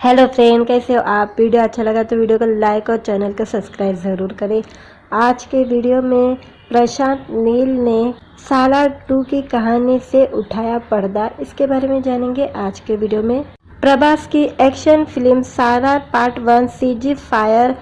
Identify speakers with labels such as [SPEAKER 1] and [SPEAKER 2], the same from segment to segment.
[SPEAKER 1] Hello friend, कैसे हो आप। वीडियो अच्छा लगा तो वीडियो को लाइक और चैनल को सब्सक्राइब ज़रूर करें। आज के वीडियो में प्रशांत नील ने सालार 2 की कहानी से उठाया पर्दा, इसके बारे में जानेंगे आज के वीडियो में। प्रभास की एक्शन फिल्म सालार पार्ट 1 सीजी फायर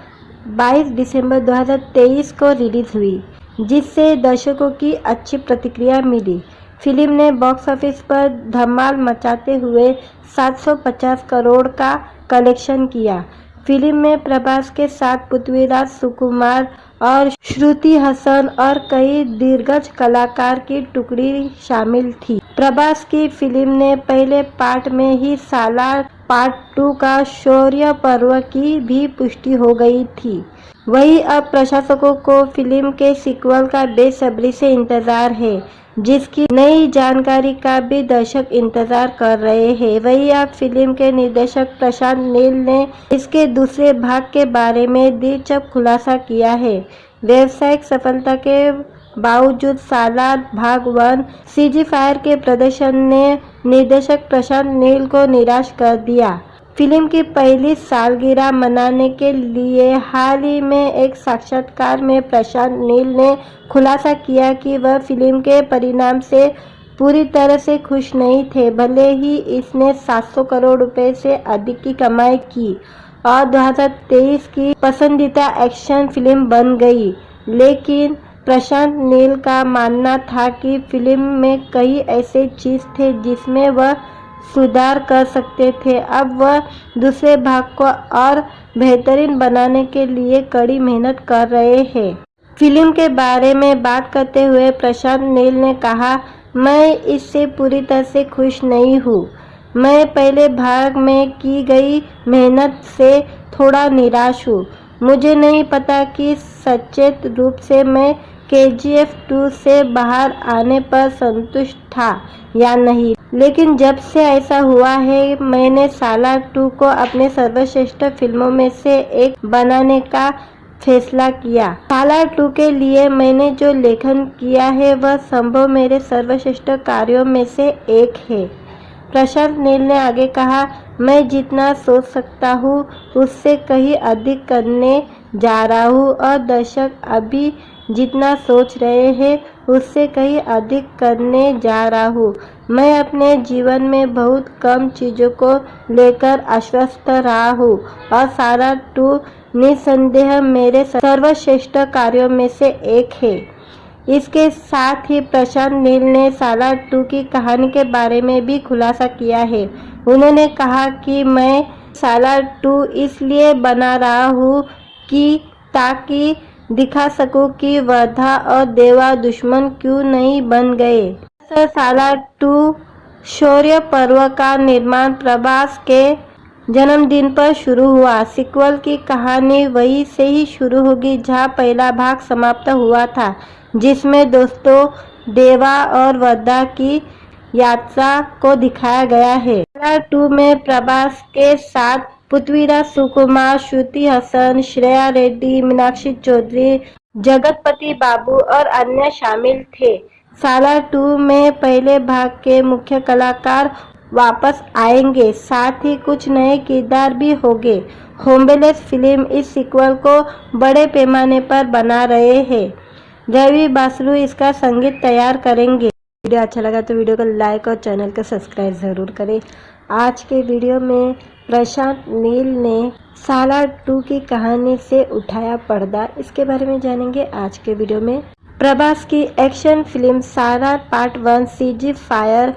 [SPEAKER 1] 22 दिसंबर 2023 को रिलीज हुई, जिससे दर्शकों की अच्छी प्रतिक्रिया मिली। फिल्म ने बॉक्स ऑफिस पर धमाल मचाते हुए 750 करोड़ का कलेक्शन किया। फिल्म में प्रभास के साथ पृथ्वीराज सुकुमार और श्रुति हसन और कई दिग्गज कलाकार की टुकड़ी शामिल थी। प्रभास की फिल्म ने पहले पार्ट में ही सालार पार्ट 2 का शौर्य पर्व की भी पुष्टि हो गई थी। वहीं अब प्रशंसकों को फिल्म के सीक्वल का बेसब्री से इंतजार है, जिसकी नई जानकारी का भी दर्शक इंतजार कर रहे हैं। वहीं अब फिल्म के निर्देशक प्रशांत नील ने इसके दूसरे भाग के बारे में दिलचस्प खुलासा किया है। व्यावसायिक सफलता के बावजूद सालार भाग 1 सीजी फायर के प्रदर्शन ने निर्देशक प्रशांत नील को निराश कर दिया। फिल्म की पहली सालगिरह मनाने के लिए हाल ही में एक साक्षात्कार में प्रशांत नील ने खुलासा किया कि वह फिल्म के परिणाम से पूरी तरह से खुश नहीं थे। भले ही इसने 700 करोड़ रुपए से अधिक की कमाई की और 2023 की पसंदीदा एक्शन फिल्म बन गई, लेकिन प्रशांत नील का मानना था कि फिल्म में कई ऐसे चीज थे जिसमें वह सुधार कर सकते थे। अब वह दूसरे भाग को और बेहतरीन बनाने के लिए कड़ी मेहनत कर रहे हैं। फिल्म के बारे में बात करते हुए प्रशांत नील ने कहा, मैं इससे पूरी तरह से खुश नहीं हूँ। मैं पहले भाग में की गई मेहनत से थोड़ा निराश हूँ। मुझे नहीं पता कि सचेत रूप से मैं KGF 2 से बाहर आने पर संतुष्ट था या नहीं, लेकिन जब से ऐसा हुआ है, मैंने सालार 2 को अपने सर्वश्रेष्ठ फिल्मों में से एक बनाने का फैसला किया। सालार 2 के लिए मैंने जो लेखन किया है वह संभव मेरे सर्वश्रेष्ठ कार्यों में से एक है। प्रशांत नील ने आगे कहा, मैं जितना सोच सकता हूँ उससे कहीं अधिक करने जा रहा हूँ और दर्शक अभी जितना सोच रहे हैं उससे कहीं अधिक करने जा रहा हूँ। मैं अपने जीवन में बहुत कम चीज़ों को लेकर आश्वस्त रहा हूँ और सालार 2 निस्संदेह मेरे सर्वश्रेष्ठ कार्यों में से एक है। इसके साथ ही प्रशांत नील ने सालार 2 की कहानी के बारे में भी खुलासा किया है। उन्होंने कहा कि मैं सालार 2 इसलिए बना रहा हूँ कि ताकि दिखा सकूं कि वर्धा और देवा दुश्मन क्यों नहीं बन गए। सालार 2 शौर्य पर्व का निर्माण प्रभास के जन्मदिन पर शुरू हुआ। सीक्वल की कहानी वहीं से ही शुरू होगी जहां पहला भाग समाप्त हुआ था, जिसमें दोस्तों देवा और वर्धा की यात्रा को दिखाया गया है। सालार 2 में प्रभास के साथ पृथ्वीराज सुकुमार, श्रुति हसन, श्रेया रेड्डी, मीनाक्षी चौधरी, जगतपति बाबू और अन्य शामिल थे। सालार 2 में पहले भाग के मुख्य कलाकार वापस आएंगे, साथ ही कुछ नए किरदार भी होंगे। होम्बेलेस फिल्म इस सीक्वल को बड़े पैमाने पर बना रहे हैं। रवि बासरू इसका संगीत तैयार करेंगे। वीडियो अच्छा लगा तो वीडियो को लाइक और चैनल को सब्सक्राइब ज़रूर करें। आज के वीडियो में प्रशांत नील ने सालार 2 की कहानी से उठाया पर्दा, इसके बारे में जानेंगे आज के वीडियो में। प्रभास की एक्शन फिल्म सालार पार्ट 1 सीजी फायर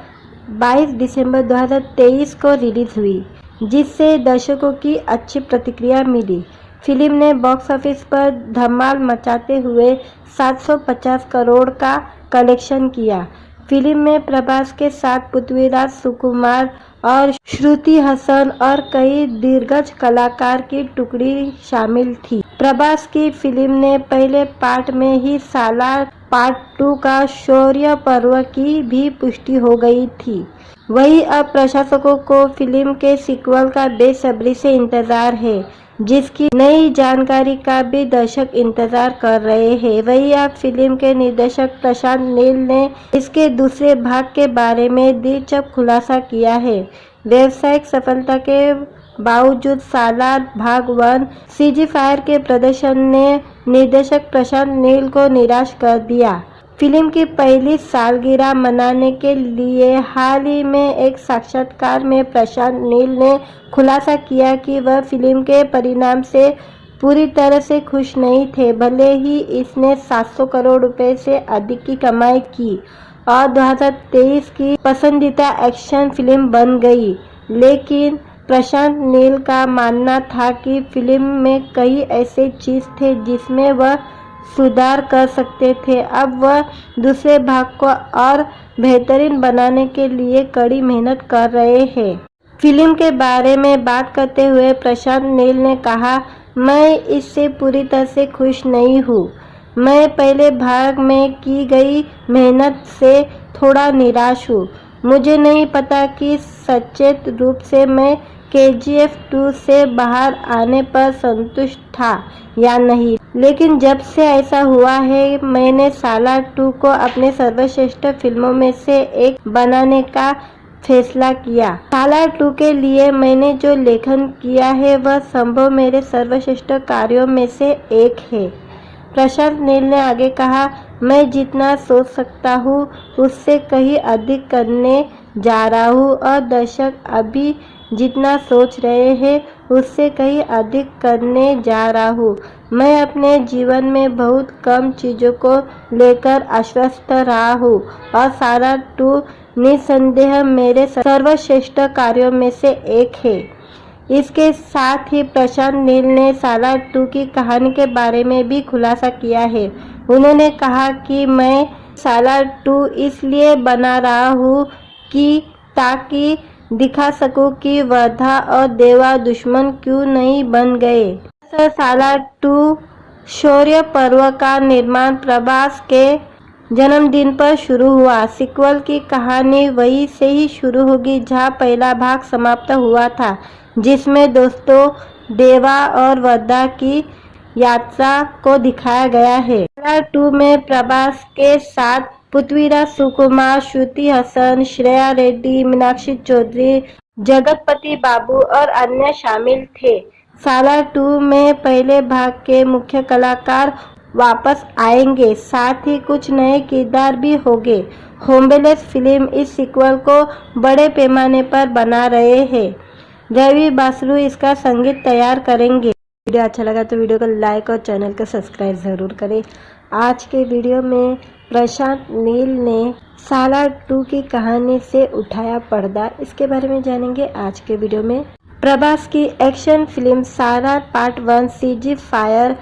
[SPEAKER 1] 22 दिसंबर 2023 को रिलीज हुई, जिससे दर्शकों की अच्छी प्रतिक्रिया मिली। फिल्म ने बॉक्स ऑफिस पर धमाल मचाते हुए 750 करोड़ का कलेक्शन किया। फिल्म में प्रभास के साथ पृथ्वीराज सुकुमार और श्रुति हसन और कई दिग्गज कलाकार की टुकड़ी शामिल थी। प्रभास की फिल्म ने पहले पार्ट में ही सालार पार्ट 2 का शौर्य पर्व की भी पुष्टि हो गई थी। वहीं अब प्रशंसकों को फिल्म के सीक्वल का बेसब्री से इंतजार है, जिसकी नई जानकारी का भी दर्शक इंतजार कर रहे हैं। वहीं अब फिल्म के निर्देशक प्रशांत नील ने इसके दूसरे भाग के बारे में दिलचस्प खुलासा किया है। व्यावसायिक सफलता के बावजूद सालार भाग 1 सीजी फायर के प्रदर्शन ने निर्देशक प्रशांत नील को निराश कर दिया। फिल्म की पहली सालगिरह मनाने के लिए हाल ही में एक साक्षात्कार में प्रशांत नील ने खुलासा किया कि वह फिल्म के परिणाम से पूरी तरह से खुश नहीं थे। भले ही इसने 700 करोड़ रुपए से अधिक की कमाई की और 2023 की पसंदीदा एक्शन फिल्म बन गई, लेकिन प्रशांत नील का मानना था कि फिल्म में कई ऐसे चीज थे जिसमें वह सुधार कर सकते थे। अब वह दूसरे भाग को और बेहतरीन बनाने के लिए कड़ी मेहनत कर रहे हैं। फिल्म के बारे में बात करते हुए प्रशांत नील ने कहा, मैं इससे पूरी तरह से खुश नहीं हूँ। मैं पहले भाग में की गई मेहनत से थोड़ा निराश हूँ। मुझे नहीं पता कि सचेत रूप से मैं KGF 2 से बाहर आने पर संतुष्ट था या नहीं, लेकिन जब से ऐसा हुआ है मैंने सालार 2 को अपने सर्वश्रेष्ठ फिल्मों में से एक बनाने का फैसला किया। सालार 2 के लिए मैंने जो लेखन किया है वह संभव मेरे सर्वश्रेष्ठ कार्यों में से एक है। प्रशांत नील ने आगे कहा, मैं जितना सोच सकता हूँ उससे कहीं अधिक करने जा रहा हूँ और दर्शक अभी जितना सोच रहे हैं उससे कहीं अधिक करने जा रहा हूँ। मैं अपने जीवन में बहुत कम चीज़ों को लेकर आश्वस्त रहा हूँ और सालार 2 निसंदेह मेरे सर्वश्रेष्ठ कार्यों में से एक है। इसके साथ ही प्रशांत नील ने सालार 2 की कहानी के बारे में भी खुलासा किया है। उन्होंने कहा कि मैं सालार 2 इसलिए बना रहा हूँ कि ताकि दिखा सकूं कि वर्धा और देवा दुश्मन क्यों नहीं बन गए। सालार 2 शौर्य पर्व का निर्माण प्रभास के जन्मदिन पर शुरू हुआ। सीक्वल की कहानी वहीं से ही शुरू होगी जहां पहला भाग समाप्त हुआ था, जिसमें दोस्तों देवा और वर्धा की यात्रा को दिखाया गया है। सालार 2 में प्रभास के साथ पृथ्वीराज सुकुमार, श्रुति हसन, श्रेया रेड्डी, मीनाक्षी चौधरी, जगतपति बाबू और अन्य शामिल थे। सालार 2 में पहले भाग के मुख्य कलाकार वापस आएंगे, साथ ही कुछ नए किरदार भी होंगे। होम्बेलेस फिल्म इस सीक्वल को बड़े पैमाने पर बना रहे हैं। रवि बासरू इसका संगीत तैयार करेंगे। वीडियो अच्छा लगा तो वीडियो को लाइक और चैनल को सब्सक्राइब ज़रूर करें। आज के वीडियो में प्रशांत नील ने सालार 2 की कहानी से उठाया पर्दा, इसके बारे में जानेंगे आज के वीडियो में। प्रभास की एक्शन फिल्म सालार पार्ट 1 सीजी फायर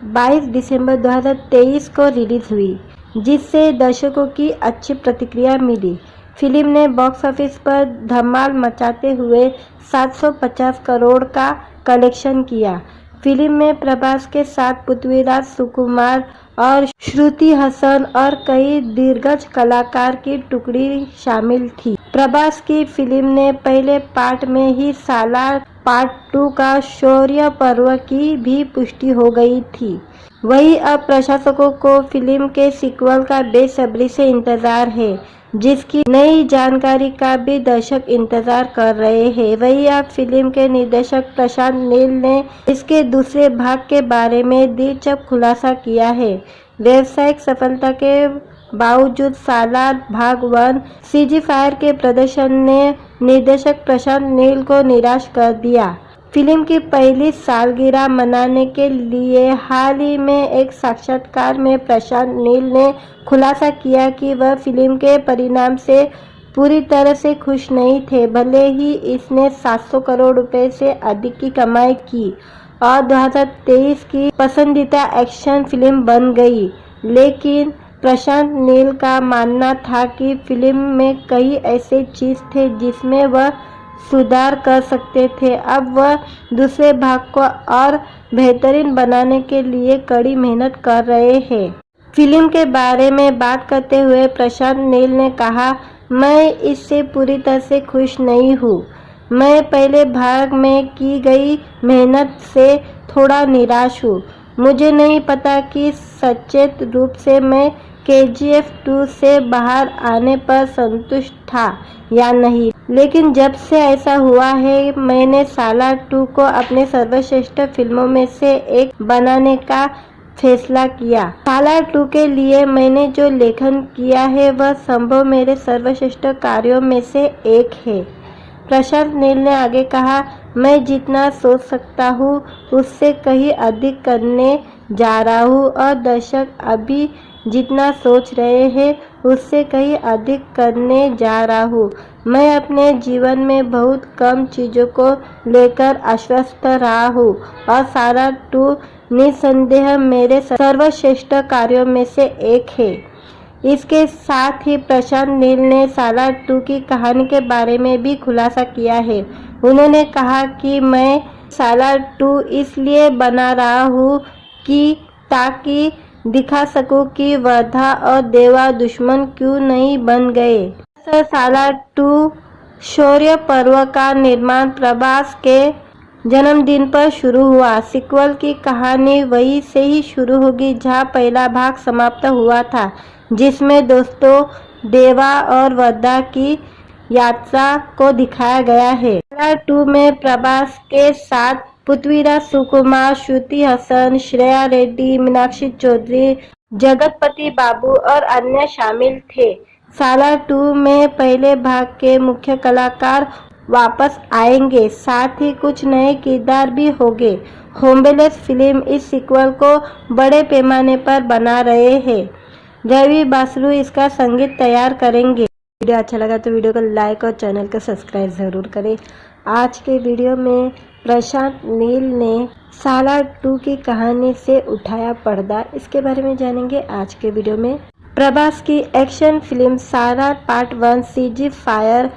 [SPEAKER 1] 22 दिसंबर 2023 को रिलीज हुई, जिससे दर्शकों की अच्छी प्रतिक्रिया मिली। फिल्म ने बॉक्स ऑफिस पर धमाल मचाते हुए 750 करोड़ का कलेक्शन किया। फिल्म में प्रभास के साथ पृथ्वीराज सुकुमार और श्रुति हसन और कई दिग्गज कलाकार की टुकड़ी शामिल थी। प्रभास की फिल्म ने पहले पार्ट में ही सालार पार्ट 2 का शौर्य पर्व की भी पुष्टि हो गई थी। वहीं अब प्रशंसकों को फिल्म के सीक्वल का बेसब्री से इंतजार है, जिसकी नई जानकारी का भी दर्शक इंतजार कर रहे हैं। वहीं अब फिल्म के निर्देशक प्रशांत नील ने इसके दूसरे भाग के बारे में दिलचस्प खुलासा किया है। व्यावसायिक सफलता के बावजूद सालार भाग 1 सीजी फायर के प्रदर्शन ने निर्देशक प्रशांत नील को निराश कर दिया। फिल्म की पहली सालगिरह मनाने के लिए हाल ही में एक साक्षात्कार में प्रशांत नील ने खुलासा किया कि वह फिल्म के परिणाम से पूरी तरह से खुश नहीं थे। भले ही इसने 700 करोड़ रुपए से अधिक की कमाई की और 2023 की पसंदीदा एक्शन फिल्म बन गई, लेकिन प्रशांत नील का मानना था कि फिल्म में कई ऐसे चीज थे जिसमें वह सुधार कर सकते थे। अब वह दूसरे भाग को और बेहतरीन बनाने के लिए कड़ी मेहनत कर रहे हैं। फिल्म के बारे में बात करते हुए प्रशांत नील ने कहा, मैं इससे पूरी तरह से खुश नहीं हूँ। मैं पहले भाग में की गई मेहनत से थोड़ा निराश हूँ। मुझे नहीं पता कि सचेत रूप से मैं KGF 2 से बाहर आने पर संतुष्ट था या नहीं, लेकिन जब से ऐसा हुआ है, मैंने सालार 2 को अपने सर्वश्रेष्ठ फिल्मों में से एक बनाने का फैसला किया। सालार 2 के लिए मैंने जो लेखन किया है वह संभव मेरे सर्वश्रेष्ठ कार्यों में से एक है। प्रशांत नील ने आगे कहा, मैं जितना सोच सकता हूँ उससे कहीं अधिक करने जा रहा हूँ और दर्शक अभी जितना सोच रहे हैं उससे कहीं अधिक करने जा रहा हूँ। मैं अपने जीवन में बहुत कम चीज़ों को लेकर आश्वस्त रहा हूँ और सालार 2 निसंदेह मेरे सर्वश्रेष्ठ कार्यों में से एक है। इसके साथ ही प्रशांत नील ने सालार 2 की कहानी के बारे में भी खुलासा किया है। उन्होंने कहा कि मैं सालार 2 इसलिए बना रहा हूँ कि ताकि दिखा सकूं कि वर्धा और देवा दुश्मन क्यों नहीं बन गए। सालार 2 शौर्य पर्व का निर्माण प्रभास के जन्मदिन पर शुरू हुआ। सीक्वल की कहानी वहीं से ही शुरू होगी जहां पहला भाग समाप्त हुआ था, जिसमें दोस्तों देवा और वर्धा की यात्रा को दिखाया गया है। सालार 2 में प्रभास के साथ पृथ्वीराज सुकुमार, श्रुति हसन, श्रेया रेड्डी, मीनाक्षी चौधरी, जगतपति बाबू और अन्य शामिल थे। सालार 2 में पहले भाग के मुख्य कलाकार वापस आएंगे, साथ ही कुछ नए किरदार भी होंगे। होम्बेलेस फिल्म इस सीक्वल को बड़े पैमाने पर बना रहे हैं। रवि बासरू इसका संगीत तैयार करेंगे। वीडियो अच्छा लगा तो वीडियो को लाइक और चैनल को सब्सक्राइब ज़रूर करें। आज के वीडियो में प्रशांत नील ने सालार 2 की कहानी से उठाया पर्दा, इसके बारे में जानेंगे आज के वीडियो में। प्रभास की एक्शन फिल्म सालार पार्ट 1 सीजी फायर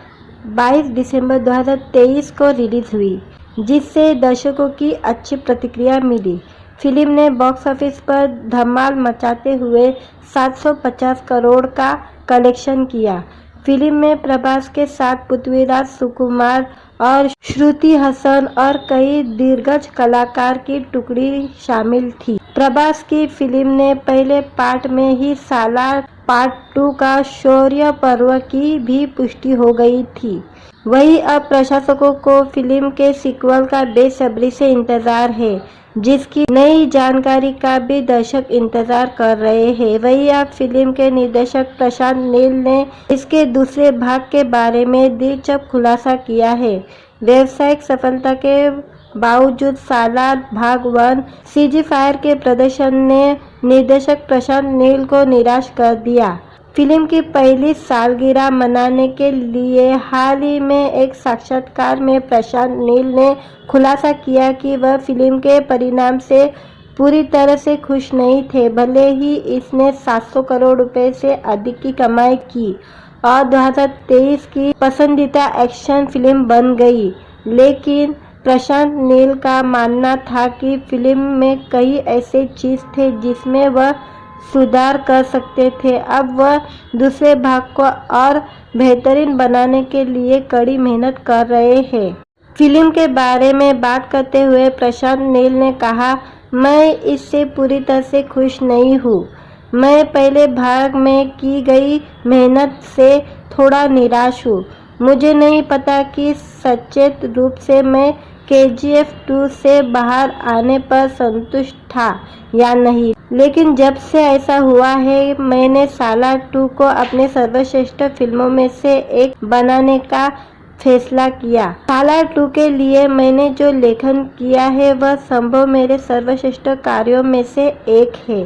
[SPEAKER 1] 22 दिसंबर 2023 को रिलीज हुई, जिससे दर्शकों की अच्छी प्रतिक्रिया मिली। फिल्म ने बॉक्स ऑफिस पर धमाल मचाते हुए 750 करोड़ का कलेक्शन किया। फिल्म में प्रभास के साथ पृथ्वीराज सुकुमार और श्रुति हसन और कई दिग्गज कलाकार की टुकड़ी शामिल थी। प्रभास की फिल्म ने पहले पार्ट में ही सालार पार्ट 2 का शौर्य पर्व की भी पुष्टि हो गई थी। वहीं अब प्रशंसकों को फिल्म के सीक्वल का बेसब्री से इंतजार है, जिसकी नई जानकारी का भी दर्शक इंतजार कर रहे हैं। वहीं अब फिल्म के निर्देशक प्रशांत नील ने इसके दूसरे भाग के बारे में दिलचस्प खुलासा किया है। व्यावसायिक सफलता के बावजूद सालार भाग 1 सीजी फायर के प्रदर्शन ने निर्देशक प्रशांत नील को निराश कर दिया। फिल्म की पहली सालगिरह मनाने के लिए हाल ही में एक साक्षात्कार में प्रशांत नील ने खुलासा किया कि वह फिल्म के परिणाम से पूरी तरह से खुश नहीं थे। भले ही इसने 700 करोड़ रुपए से अधिक की कमाई की और 2023 की पसंदीदा एक्शन फिल्म बन गई, लेकिन प्रशांत नील का मानना था कि फिल्म में कई ऐसे चीज थे जिसमें वह सुधार कर सकते थे। अब वह दूसरे भाग को और बेहतरीन बनाने के लिए कड़ी मेहनत कर रहे हैं। फिल्म के बारे में बात करते हुए प्रशांत नील ने कहा, मैं इससे पूरी तरह से खुश नहीं हूँ। मैं पहले भाग में की गई मेहनत से थोड़ा निराश हूँ। मुझे नहीं पता कि सचेत रूप से मैं KGF 2 से बाहर आने पर संतुष्ट था या नहीं, लेकिन जब से ऐसा हुआ है, मैंने सालार 2 को अपने सर्वश्रेष्ठ फिल्मों में से एक बनाने का फैसला किया। सालार 2 के लिए मैंने जो लेखन किया है वह संभव मेरे सर्वश्रेष्ठ कार्यों में से एक है।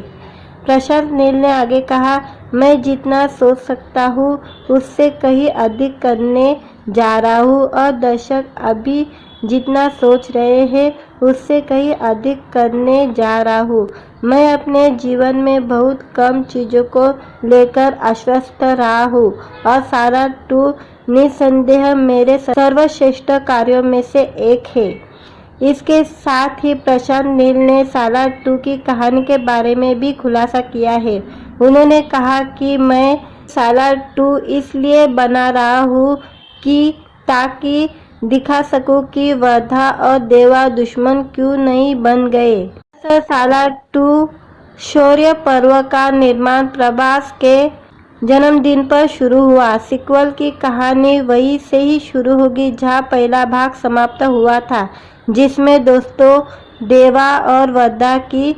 [SPEAKER 1] प्रशांत नील ने आगे कहा, मैं जितना सोच सकता हूँ उससे कहीं अधिक करने जा रहा हूँ और दर्शक अभी जितना सोच रहे हैं उससे कहीं अधिक करने जा रहा हूँ। मैं अपने जीवन में बहुत कम चीज़ों को लेकर आश्वस्त रहा हूँ और सालार 2 निसंदेह मेरे सर्वश्रेष्ठ कार्यों में से एक है। इसके साथ ही प्रशांत नील ने सालार 2 की कहानी के बारे में भी खुलासा किया है। उन्होंने कहा कि मैं सालार 2 इसलिए बना रहा हूँ कि ताकि दिखा सकूं कि वर्धा और देवा दुश्मन क्यों नहीं बन गए। सालार 2 शौर्य पर्व का निर्माण प्रभास के जन्मदिन पर शुरू हुआ। सीक्वल की कहानी वहीं से ही शुरू होगी जहां पहला भाग समाप्त हुआ था, जिसमें दोस्तों देवा और वर्दा की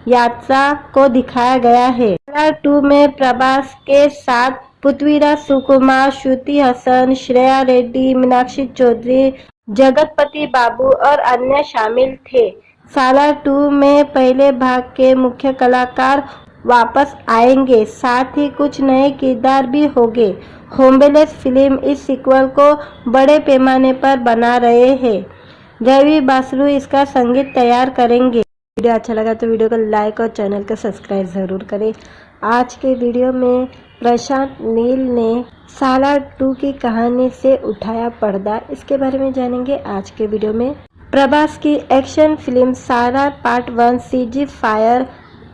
[SPEAKER 1] यात्रा को दिखाया गया है। सालार 2 में प्रभास के साथ पृथ्वीराज सुकुमार, श्रुति हसन, श्रेया रेड्डी, मीनाक्षी चौधरी, जगतपति बाबू और अन्य शामिल थे। सालार 2 में पहले भाग के मुख्य कलाकार वापस आएंगे, साथ ही कुछ नए किरदार भी होंगे। होम्बेलेस फिल्म इस सीक्वल को बड़े पैमाने पर बना रहे हैं। रवि बासरू इसका संगीत तैयार करेंगे। वीडियो अच्छा लगा तो वीडियो को लाइक और चैनल को सब्सक्राइब ज़रूर करें। आज के वीडियो में प्रशांत नील ने सालार 2 की कहानी से उठाया पर्दा, इसके बारे में जानेंगे आज के वीडियो में। प्रभास की एक्शन फिल्म सालार पार्ट 1 सीजी फायर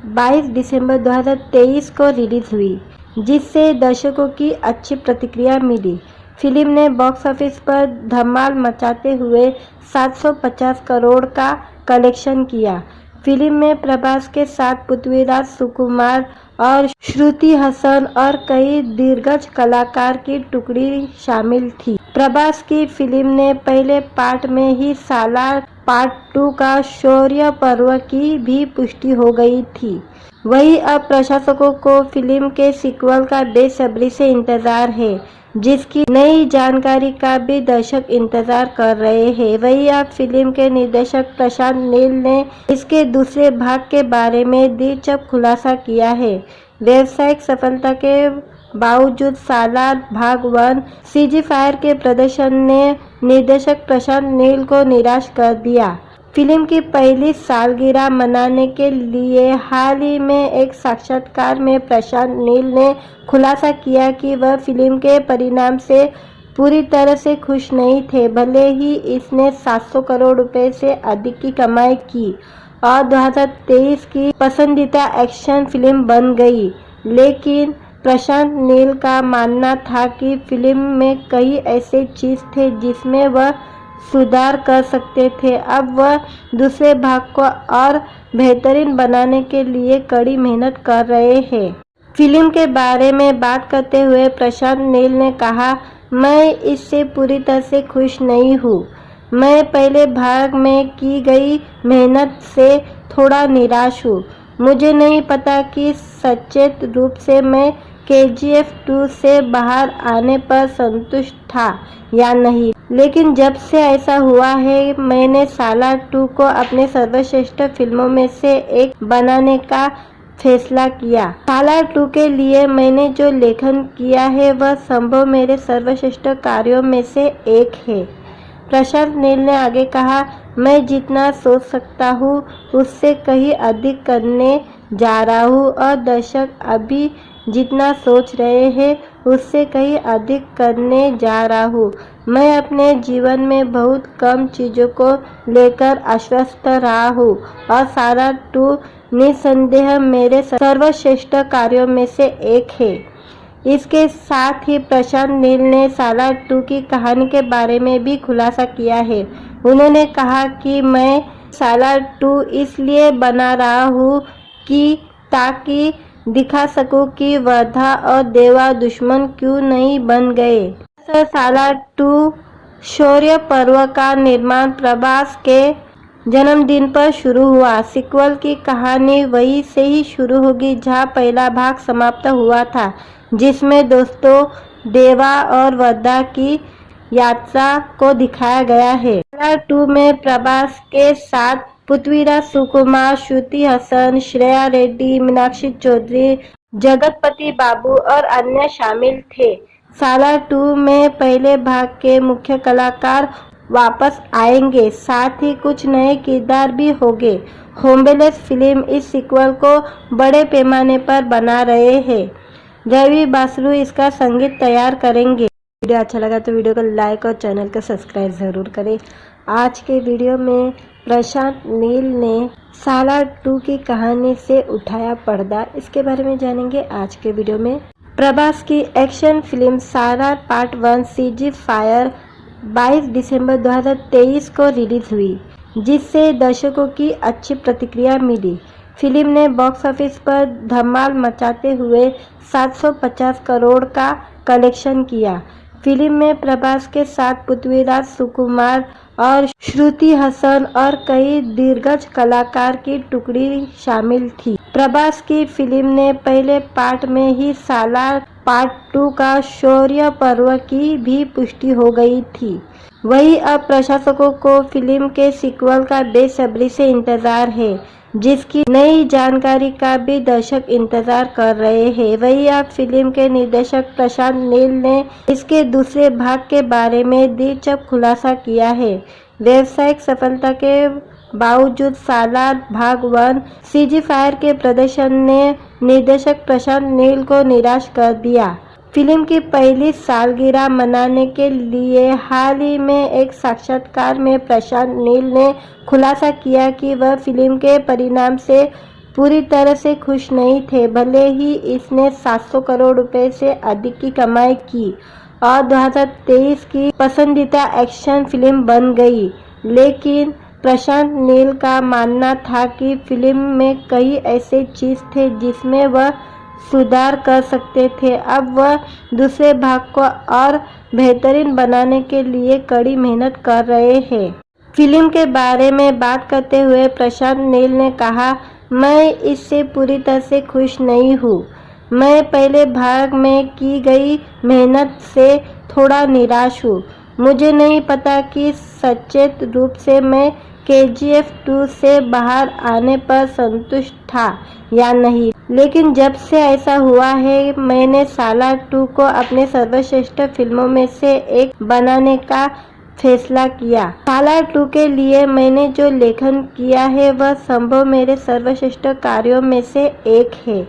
[SPEAKER 1] 22 दिसंबर 2023 को रिलीज हुई, जिससे दर्शकों की अच्छी प्रतिक्रिया मिली। फिल्म ने बॉक्स ऑफिस पर धमाल मचाते हुए 750 करोड़ का कलेक्शन किया। फिल्म में प्रभास के साथ पृथ्वीराज सुकुमार और श्रुति हसन और कई दिग्गज कलाकार की टुकड़ी शामिल थी। प्रभास की फिल्म ने पहले पार्ट में ही सालार पार्ट 2 का शौर्य पर्व की भी पुष्टि हो गई थी। वहीं अब प्रशंसकों को फिल्म के सीक्वल का बेसब्री से इंतजार है, जिसकी नई जानकारी का भी दर्शक इंतजार कर रहे हैं। वहीं अब फिल्म के निर्देशक प्रशांत नील ने इसके दूसरे भाग के बारे में दिलचस्प खुलासा किया है। व्यावसायिक सफलता के बावजूद सालार भाग 1 सीजी फायर के प्रदर्शन ने निर्देशक प्रशांत नील को निराश कर दिया। फिल्म की पहली सालगिरह मनाने के लिए हाल ही में एक साक्षात्कार में प्रशांत नील ने खुलासा किया कि वह फिल्म के परिणाम से पूरी तरह से खुश नहीं थे। भले ही इसने 700 करोड़ रुपए से अधिक की कमाई की और 2023 की पसंदीदा एक्शन फिल्म बन गई, लेकिन प्रशांत नील का मानना था कि फिल्म में कई ऐसे चीज थे जिसमें वह सुधार कर सकते थे। अब वह दूसरे भाग को और बेहतरीन बनाने के लिए कड़ी मेहनत कर रहे हैं। फिल्म के बारे में बात करते हुए प्रशांत नील ने कहा, मैं इससे पूरी तरह से खुश नहीं हूँ। मैं पहले भाग में की गई मेहनत से थोड़ा निराश हूँ। मुझे नहीं पता कि सचेत रूप से मैं KGF 2 से बाहर आने पर संतुष्ट था या नहीं, लेकिन जब से ऐसा हुआ है, मैंने सालार 2 को अपने सर्वश्रेष्ठ फिल्मों में से एक बनाने का फैसला किया। सालार 2 के लिए मैंने जो लेखन किया है वह संभव मेरे सर्वश्रेष्ठ कार्यों में से एक है। प्रशांत नील ने आगे कहा, मैं जितना सोच सकता हूँ उससे कहीं अधिक करने जा रहा हूँ और दर्शक अभी जितना सोच रहे हैं उससे कहीं अधिक करने जा रहा हूँ। मैं अपने जीवन में बहुत कम चीज़ों को लेकर आश्वस्त रहा हूँ और सालार 2 निसंदेह मेरे सर्वश्रेष्ठ कार्यों में से एक है। इसके साथ ही प्रशांत नील ने सालार 2 की कहानी के बारे में भी खुलासा किया है। उन्होंने कहा कि मैं सालार 2 इसलिए बना रहा हूँ कि ताकि दिखा सकूं कि वर्धा और देवा दुश्मन क्यों नहीं बन गए। सालार 2 शौर्य पर्व का निर्माण प्रभास के जन्मदिन पर शुरू हुआ। सीक्वल की कहानी वहीं से ही शुरू होगी जहां पहला भाग समाप्त हुआ था, जिसमें दोस्तों देवा और वर्दा की यात्रा को दिखाया गया है। सालार 2 में प्रभास के साथ पृथ्वीराज सुकुमार, श्रुति हसन, श्रेया रेड्डी, मीनाक्षी चौधरी, जगतपति बाबू और अन्य शामिल थे। सालार 2 में पहले भाग के मुख्य कलाकार वापस आएंगे, साथ ही कुछ नए किरदार भी होंगे। होम्बेलेस फिल्म इस सीक्वल को बड़े पैमाने पर बना रहे हैं। रवि बासरू इसका संगीत तैयार करेंगे। वीडियो अच्छा लगा तो वीडियो को लाइक और चैनल को सब्सक्राइब ज़रूर करें। आज के वीडियो में प्रशांत नील ने सालार 2 की कहानी से उठाया पर्दा, इसके बारे में जानेंगे आज के वीडियो में। प्रभास की एक्शन फिल्म सालार पार्ट 1 सीजी फायर 22 दिसंबर 2023 को रिलीज हुई, जिससे दर्शकों की अच्छी प्रतिक्रिया मिली। फिल्म ने बॉक्स ऑफिस पर धमाल मचाते हुए 750 करोड़ का कलेक्शन किया। फिल्म में प्रभास के साथ पृथ्वीराज सुकुमार और श्रुति हसन और कई दिग्गज कलाकार की टुकड़ी शामिल थी। प्रभास की फिल्म ने पहले पार्ट में ही सालार पार्ट 2 का शौर्य पर्व की भी पुष्टि हो गई थी। वहीं अब प्रशंसकों को फिल्म के सीक्वल का बेसब्री से इंतजार है, जिसकी नई जानकारी का भी दर्शक इंतजार कर रहे हैं। वहीं अब फिल्म के निर्देशक प्रशांत नील ने इसके दूसरे भाग के बारे में दिलचस्प खुलासा किया है। व्यावसायिक सफलता के बावजूद सालार भाग 1 सीजी फायर के प्रदर्शन ने निर्देशक प्रशांत नील को निराश कर दिया। फिल्म की पहली सालगिरह मनाने के लिए हाल ही में एक साक्षात्कार में प्रशांत नील ने खुलासा किया कि वह फिल्म के परिणाम से पूरी तरह से खुश नहीं थे। भले ही इसने 700 करोड़ रुपए से अधिक की कमाई की और 2023 की पसंदीदा एक्शन फिल्म बन गई, लेकिन प्रशांत नील का मानना था कि फिल्म में कई ऐसे चीज थे जिसमें वह सुधार कर सकते थे। अब वह दूसरे भाग को और बेहतरीन बनाने के लिए कड़ी मेहनत कर रहे हैं। फिल्म के बारे में बात करते हुए प्रशांत नील ने कहा, मैं इससे पूरी तरह से खुश नहीं हूँ। मैं पहले भाग में की गई मेहनत से थोड़ा निराश हूँ। मुझे नहीं पता कि सचेत रूप से मैं KGF 2 से बाहर आने पर संतुष्ट था या नहीं, लेकिन जब से ऐसा हुआ है मैंने सालार 2 को अपने सर्वश्रेष्ठ फिल्मों में से एक बनाने का फैसला किया। सालार 2 के लिए मैंने जो लेखन किया है वह संभव मेरे सर्वश्रेष्ठ कार्यों में से एक है।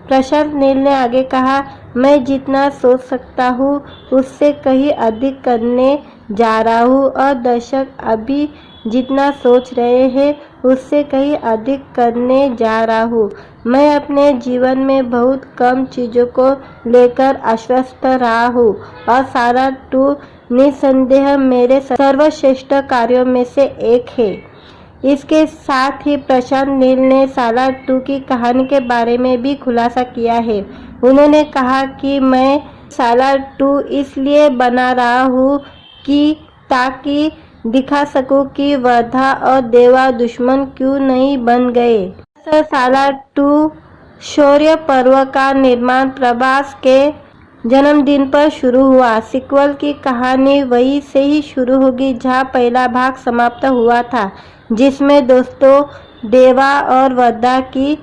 [SPEAKER 1] प्रशांत नील ने आगे कहा, मैं जितना सोच सकता हूँ उससे कहीं अधिक करने जा रहा हूँ और दर्शक अभी जितना सोच रहे हैं उससे कहीं अधिक करने जा रहा हूँ। मैं अपने जीवन में बहुत कम चीज़ों को लेकर आश्वस्त रहा हूँ और सालार 2 निसंदेह मेरे सर्वश्रेष्ठ कार्यों में से एक है। इसके साथ ही प्रशांत नील ने सालार 2 की कहानी के बारे में भी खुलासा किया है। उन्होंने कहा कि मैं सालार 2 इसलिए बना रहा हूँ कि ताकि दिखा सकूं कि वर्धा और देवा दुश्मन क्यों नहीं बन गए। सालार 2 शौर्य पर्व का निर्माण प्रभास के जन्मदिन पर शुरू हुआ। सीक्वल की कहानी वहीं से ही शुरू होगी जहां पहला भाग समाप्त हुआ था, जिसमें दोस्तों देवा और वर्धा की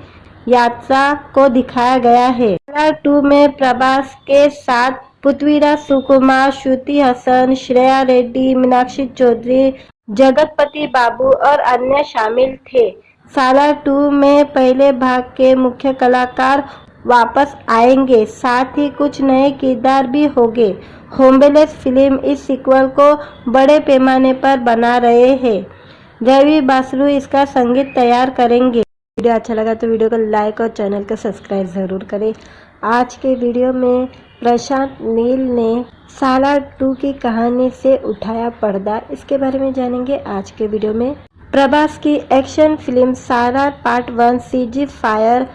[SPEAKER 1] यात्रा को दिखाया गया है। सालार 2 में प्रभास के साथ पृथ्वीराज सुकुमार, श्रुति हसन, श्रेया रेड्डी, मीनाक्षी चौधरी, जगतपति बाबू और अन्य शामिल थे। सालार 2 में पहले भाग के मुख्य कलाकार वापस आएंगे, साथ ही कुछ नए किरदार भी होंगे। होम्बेलेस फिल्म इस सीक्वल को बड़े पैमाने पर बना रहे हैं। रवि बासरू इसका संगीत तैयार करेंगे। वीडियो अच्छा लगा तो वीडियो को लाइक और चैनल को सब्सक्राइब ज़रूर करें। आज के वीडियो में प्रशांत नील ने सालार 2 की कहानी से उठाया पर्दा, इसके बारे में जानेंगे आज के वीडियो में। प्रभास की एक्शन फिल्म सालार पार्ट 1 सीजी फायर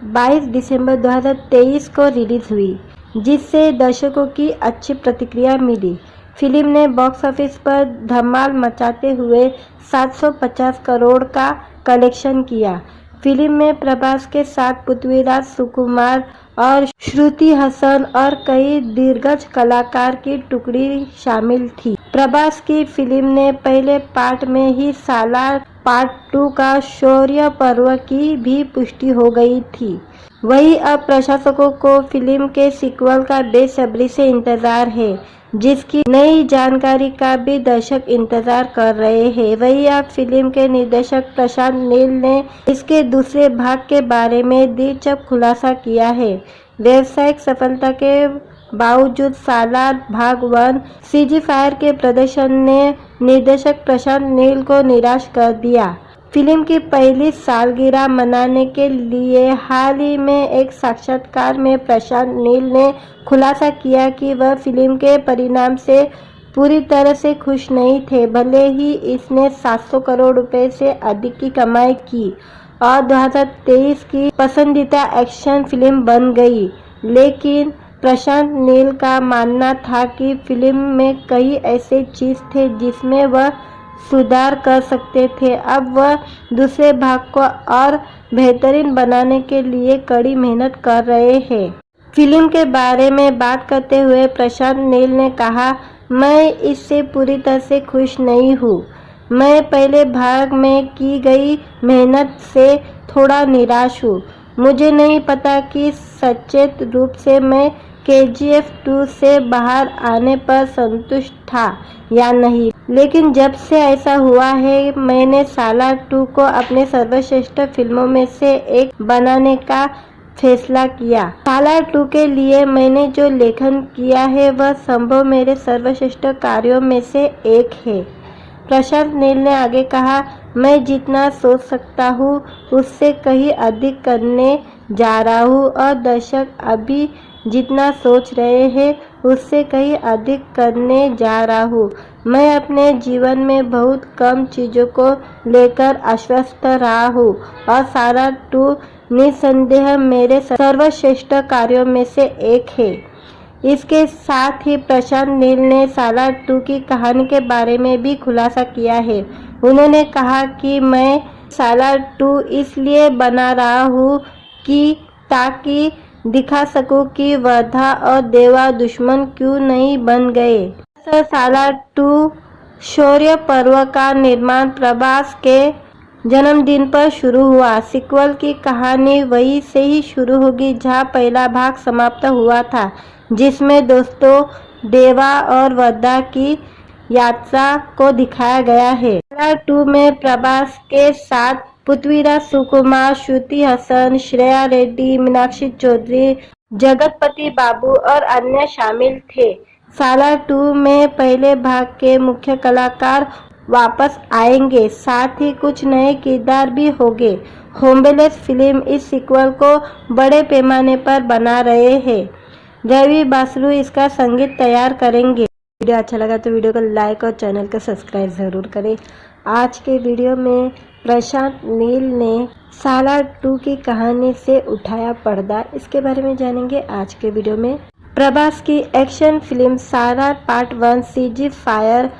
[SPEAKER 1] 22 दिसंबर 2023 को रिलीज हुई, जिससे दर्शकों की अच्छी प्रतिक्रिया मिली। फिल्म ने बॉक्स ऑफिस पर धमाल मचाते हुए 750 करोड़ का कलेक्शन किया। फिल्म में प्रभास के साथ पृथ्वीराज सुकुमार और श्रुति हसन और कई दिग्गज कलाकार की टुकड़ी शामिल थी। प्रभास की फिल्म ने पहले पार्ट में ही सालार पार्ट 2 का शौर्य पर्व की भी पुष्टि हो गई थी। वहीं अब प्रशंसकों को फिल्म के सीक्वल का बेसब्री से इंतजार है, जिसकी नई जानकारी का भी दर्शक इंतजार कर रहे हैं। वहीं अब फिल्म के निर्देशक प्रशांत नील ने इसके दूसरे भाग के बारे में दिलचस्प खुलासा किया है। व्यावसायिक सफलता के बावजूद सालार भाग 1 सीजी फायर के प्रदर्शन ने निर्देशक प्रशांत नील को निराश कर दिया। फिल्म की पहली सालगिरह मनाने के लिए हाल ही में एक साक्षात्कार में प्रशांत नील ने खुलासा किया कि वह फिल्म के परिणाम से पूरी तरह से खुश नहीं थे। भले ही इसने 700 करोड़ रुपए से अधिक की कमाई की और 2023 की पसंदीदा एक्शन फिल्म बन गई। लेकिन प्रशांत नील का मानना था कि फिल्म में कई ऐसे चीज थे जिसमें वह सुधार कर सकते थे। अब वह दूसरे भाग को और बेहतरीन बनाने के लिए कड़ी मेहनत कर रहे हैं। फिल्म के बारे में बात करते हुए प्रशांत नील ने कहा, मैं इससे पूरी तरह से खुश नहीं हूँ। मैं पहले भाग में की गई मेहनत से थोड़ा निराश हूँ। मुझे नहीं पता कि सचेत रूप से मैं KGF 2 से बाहर आने पर संतुष्ट था या नहीं, लेकिन जब से ऐसा हुआ है मैंने सालार 2 को अपने सर्वश्रेष्ठ फिल्मों में से एक बनाने का फैसला किया। सालार 2 के लिए मैंने जो लेखन किया है वह संभव मेरे सर्वश्रेष्ठ कार्यों में से एक है। प्रशांत नील ने आगे कहा, मैं जितना सोच सकता हूँ उससे कहीं अधिक करने जा रहा हूँ और दर्शक अभी जितना सोच रहे हैं उससे कहीं अधिक करने जा रहा हूँ। मैं अपने जीवन में बहुत कम चीज़ों को लेकर आश्वस्त रहा हूँ और सालार 2 निसंदेह मेरे सर्वश्रेष्ठ कार्यों में से एक है। इसके साथ ही प्रशांत नील ने सालार 2 की कहानी के बारे में भी खुलासा किया है। उन्होंने कहा कि मैं सालार 2 इसलिए बना रहा हूँ कि ताकि दिखा सकूं कि वर्धा और देवा दुश्मन क्यों नहीं बन गए। सालार 2 शौर्य पर्व का निर्माण प्रभास के जन्मदिन पर शुरू हुआ। सीक्वल की कहानी वहीं से ही शुरू होगी जहां पहला भाग समाप्त हुआ था, जिसमें दोस्तों देवा और वर्धा की यात्रा को दिखाया गया है। सालार 2 में प्रभास के साथ पृथ्वीराज सुकुमार, श्रुति हसन, श्रेया रेड्डी, मीनाक्षी चौधरी, जगतपति बाबू और अन्य शामिल थे। सालार 2 में पहले भाग के मुख्य कलाकार वापस आएंगे, साथ ही कुछ नए किरदार भी होंगे। होम्बेलेस फिल्म इस सीक्वल को बड़े पैमाने पर बना रहे हैं। रवि बासरू इसका संगीत तैयार करेंगे। वीडियो अच्छा लगा तो वीडियो को लाइक और चैनल को सब्सक्राइब ज़रूर करें। आज के वीडियो में प्रशांत नील ने सालार 2 की कहानी से उठाया पर्दा, इसके बारे में जानेंगे आज के वीडियो में। प्रभास की एक्शन फिल्म सालार पार्ट 1 CG फायर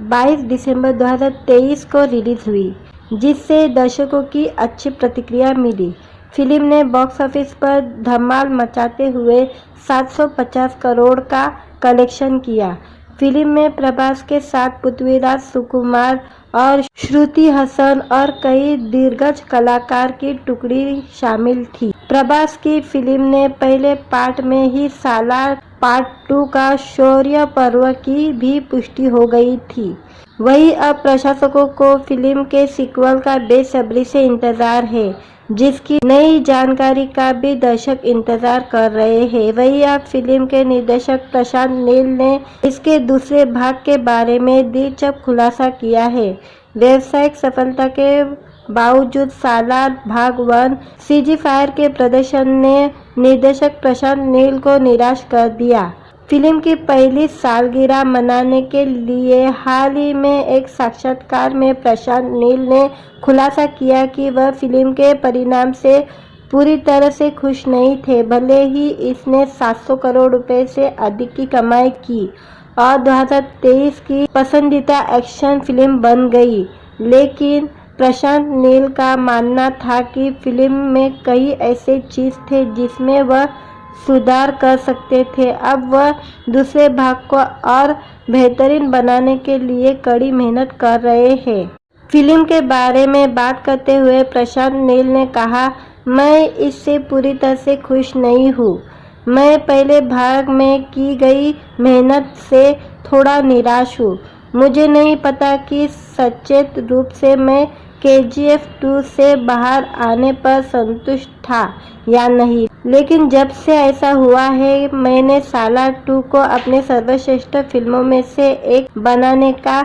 [SPEAKER 1] 22 दिसंबर 2023 को रिलीज हुई, जिससे दर्शकों की अच्छी प्रतिक्रिया मिली। फिल्म ने बॉक्स ऑफिस पर धमाल मचाते हुए 750 करोड़ का कलेक्शन किया। फिल्म में प्रभास के साथ पृथ्वीराज सुकुमार और श्रुति हसन और कई दिग्गज कलाकार की टुकड़ी शामिल थी। प्रभास की फिल्म ने पहले पार्ट में ही सालार पार्ट 2 का शौर्य पर्व की भी पुष्टि हो गई थी। वहीं अब प्रशंसकों को फिल्म के सीक्वल का बेसब्री से इंतजार है, जिसकी नई जानकारी का भी दर्शक इंतजार कर रहे हैं। वहीं अब फिल्म के निर्देशक प्रशांत नील ने इसके दूसरे भाग के बारे में दिलचस्प खुलासा किया है। व्यावसायिक सफलता के बावजूद सालार भाग 1 CG फायर के प्रदर्शन ने निर्देशक प्रशांत नील को निराश कर दिया। फिल्म की पहली सालगिरह मनाने के लिए हाल ही में एक साक्षात्कार में प्रशांत नील ने खुलासा किया कि वह फिल्म के परिणाम से पूरी तरह से खुश नहीं थे। भले ही इसने 700 करोड़ रुपए से अधिक की कमाई की और 2023 की पसंदीदा एक्शन फिल्म बन गई, लेकिन प्रशांत नील का मानना था कि फिल्म में कई ऐसे चीज थे जिसमें वह सुधार कर सकते थे। अब वह दूसरे भाग को और बेहतरीन बनाने के लिए कड़ी मेहनत कर रहे हैं। फिल्म के बारे में बात करते हुए प्रशांत नील ने कहा, मैं इससे पूरी तरह से खुश नहीं हूँ। मैं पहले भाग में की गई मेहनत से थोड़ा निराश हूँ। मुझे नहीं पता कि सचेत रूप से मैं KGF 2 से बाहर आने पर संतुष्ट था या नहीं, लेकिन जब से ऐसा हुआ है मैंने सालार 2 को अपने सर्वश्रेष्ठ फिल्मों में से एक बनाने का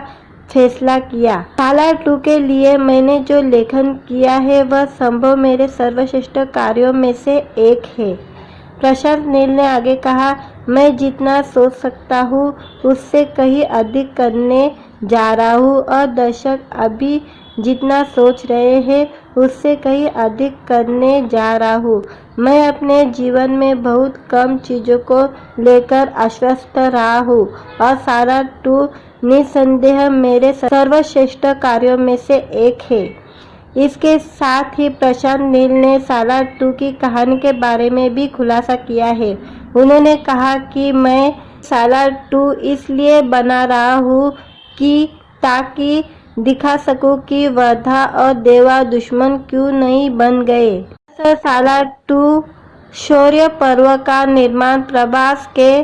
[SPEAKER 1] फैसला किया। सालार 2 के लिए मैंने जो लेखन किया है वह संभव मेरे सर्वश्रेष्ठ कार्यों में से एक है। प्रशांत नील ने आगे कहा, मैं जितना सोच सकता हूँ उससे कहीं अधिक करने जा रहा हूँ और दर्शक अभी जितना सोच रहे हैं उससे कहीं अधिक करने जा रहा हूँ। मैं अपने जीवन में बहुत कम चीज़ों को लेकर आश्वस्त रहा हूँ और सारा 2 निसंदेह मेरे सर्वश्रेष्ठ कार्यों में से एक है। इसके साथ ही प्रशांत नील ने सालार 2 की कहानी के बारे में भी खुलासा किया है। उन्होंने कहा कि मैं सालार 2 इसलिए बना रहा हूँ कि ताकि दिखा सकूं कि वर्धा और देवा दुश्मन क्यों नहीं बन गए। सालार 2 शौर्य पर्व का निर्माण प्रभास के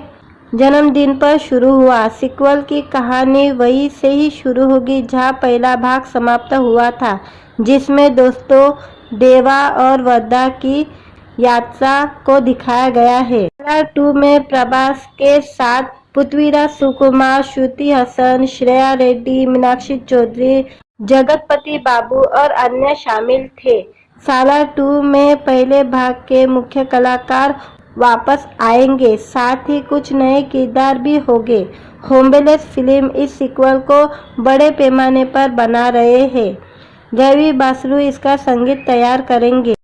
[SPEAKER 1] जन्मदिन पर शुरू हुआ। सीक्वल की कहानी वहीं से ही शुरू होगी जहां पहला भाग समाप्त हुआ था, जिसमें दोस्तों देवा और वर्धा की यात्रा को दिखाया गया है। सालार 2 में प्रभास के साथ पृथ्वीराज सुकुमार, श्रुति हसन, श्रेया रेड्डी, मीनाक्षी चौधरी, जगतपति बाबू और अन्य शामिल थे। सालार 2 में पहले भाग के मुख्य कलाकार वापस आएंगे, साथ ही कुछ नए किरदार भी होंगे। होम्बेलेस फिल्म इस सीक्वल को बड़े पैमाने पर बना रहे हैं। रवि बासरू इसका संगीत तैयार करेंगे।